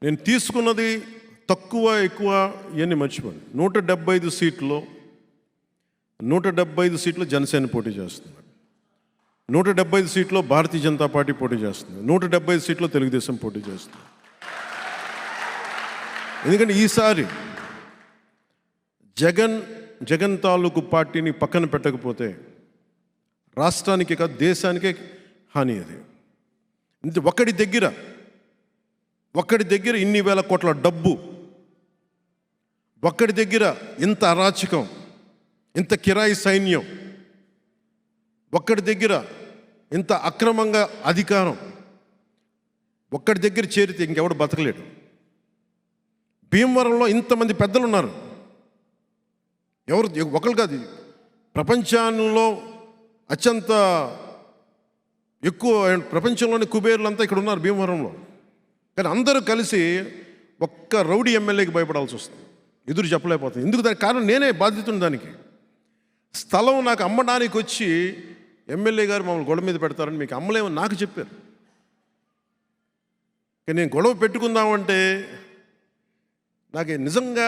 నేను తీసుకున్నది తక్కువ ఎక్కువ ఇవన్నీ మర్చిపోండి. 175 సీట్లు 175 సీట్లు జనసేన పోటీ చేస్తుంది, 175 సీట్లో భారతీయ జనతా పార్టీ పోటీ చేస్తుంది, 175 సీట్లో తెలుగుదేశం పోటీ చేస్తుంది. ఎందుకంటే ఈసారి జగన్ తాలూకు పార్టీని పక్కన పెట్టకపోతే రాష్ట్రానికి కాదు దేశానికే హాని. అది ఇంత ఒక్కడి దగ్గర ఇన్ని వేల కోట్ల డబ్బు, ఒక్కడి దగ్గర ఇంత అరాచకం, ఇంత కిరాయి సైన్యం, ఒక్కడి దగ్గర ఇంత అక్రమంగా అధికారం, ఒక్కడి దగ్గర చేరితే ఇంకెవడు బతకలేడు. భీమవరంలో ఇంతమంది పెద్దలు ఉన్నారు, ఎవరు ఒకరు కాదు, ప్రపంచంలో అత్యంత ఎక్కువ ప్రపంచంలోని కుబేర్లంతా ఇక్కడ ఉన్నారు భీమవరంలో. కానీ అందరూ కలిసి ఒక్క రౌడీ ఎమ్మెల్యేకి భయపడాల్సి వస్తుంది, ఎదురు చెప్పలేకపోతుంది. ఎందుకు? దానికి కారణం నేనే బాధ్యతను. దానికి స్థలం నాకు అమ్మడానికి వచ్చి ఎమ్మెల్యే గారు మమ్మల్ని గొడవ మీద పెడతారని మీకు అమ్మలేమని నాకు చెప్పారు. కానీ నేను గొడవ పెట్టుకుందామంటే నాకు నిజంగా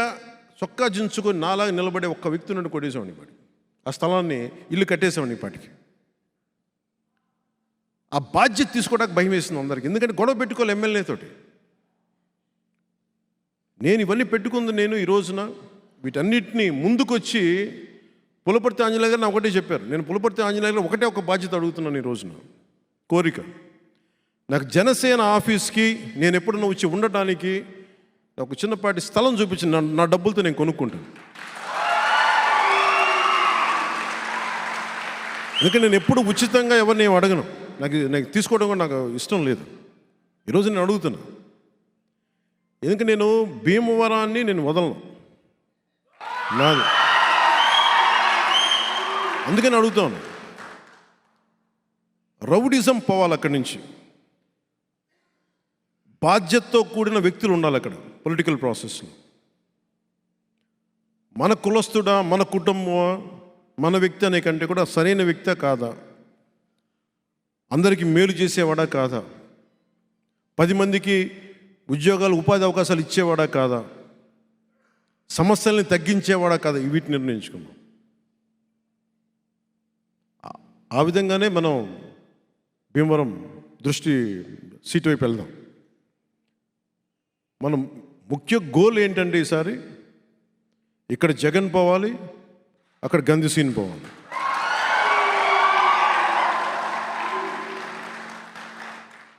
చొక్కా జించుకొని నాలాగా నిలబడే ఒక్క వ్యక్తి నుండి కొట్టేసేవాడిని పాటికి, ఆ స్థలాన్ని ఇల్లు కట్టేసేవాడిని పాటికి. ఆ బాధ్యత తీసుకోవడానికి భయం వేసింది అందరికీ, ఎందుకంటే గొడవ పెట్టుకోవాలి ఎమ్మెల్యేతోటి. నేను ఇవన్నీ పెట్టుకుంది నేను ఈ రోజున వీటన్నిటినీ ముందుకొచ్చి పులపర్తి ఆంజనేయ గారు ఒకటే చెప్పారు. నేను పులపర్తి ఆంజనేయ గారు ఒక బాధ్యత అడుగుతున్నాను ఈ రోజున, కోరిక. నాకు జనసేన ఆఫీస్కి నేను ఎప్పుడన్నా వచ్చి ఉండటానికి ఒక చిన్నపాటి స్థలం చూపించి నా డబ్బులతో నేను కొనుక్కుంటాను. ఎందుకంటే నేను ఎప్పుడు ఉచితంగా ఎవరిని అడగను, నాకు తీసుకోవడం కూడా నాకు ఇష్టం లేదు. ఈరోజు నేను అడుగుతున్నా, ఎందుకంటే నేను భీమవరాన్ని నేను వదలను, నాది. అందుకని అడుగుతాను, రౌడిజం పోవాలి అక్కడి నుంచి, బాధ్యతతో కూడిన వ్యక్తులు ఉండాలి అక్కడ పొలిటికల్ ప్రాసెస్లో. మన కులస్తుడా, మన కుటుంబమా, మన వ్యక్తి అనే కంటే కూడా సరైన వ్యక్తే కాదా, అందరికీ మేలు చేసేవాడా కాదా, 10 మందికి ఉద్యోగాలు ఉపాధి అవకాశాలు ఇచ్చేవాడా కాదా, సమస్యల్ని తగ్గించేవాడా కాదా, వీటిని నిర్ణయించుకున్నాం. ఆ విధంగానే మనం భీమవరం దృష్టి సీటు వైపు వెళ్దాం. మనం ముఖ్య గోల్ ఏంటంటే ఈసారి ఇక్కడ జగన్ పోవాలి, అక్కడ గంధిసీన్ పోవాలి.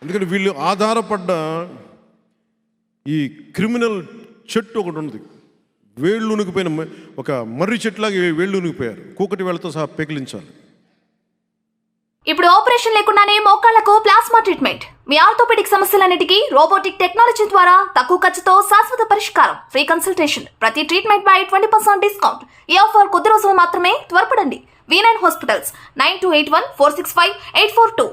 ఎందుకంటే వీళ్ళు ఆధారపడ్డ ఈ క్రిమినల్ చెట్టు ఒకటి ఉంది, వేళ్ళు ఉనికిపోయిన ఒక మర్రి చెట్టులాగా వేళ్ళు ఉనికిపోయారు, కూకటి వేళ్ళతో సహా పెకిలించాలి. ఇప్పుడు ఆపరేషన్ లేకుండానే మోకాళ్లకు ప్లాస్మా ట్రీట్మెంట్. మీ ఆర్థోపెడిక్ సమస్యలన్నిటికీ రోబోటిక్ టెక్నాలజీ ద్వారా తక్కువ ఖర్చుతో శాశ్వత పరిష్కారం. ఫ్రీ కన్సల్టేషన్, ప్రతి ట్రీట్మెంట్ పై 20% డిస్కౌంట్. ఈ ఆఫర్ కొద్ది రోజులు మాత్రమే, త్వరపడండి. V9 hospitals 9281465842.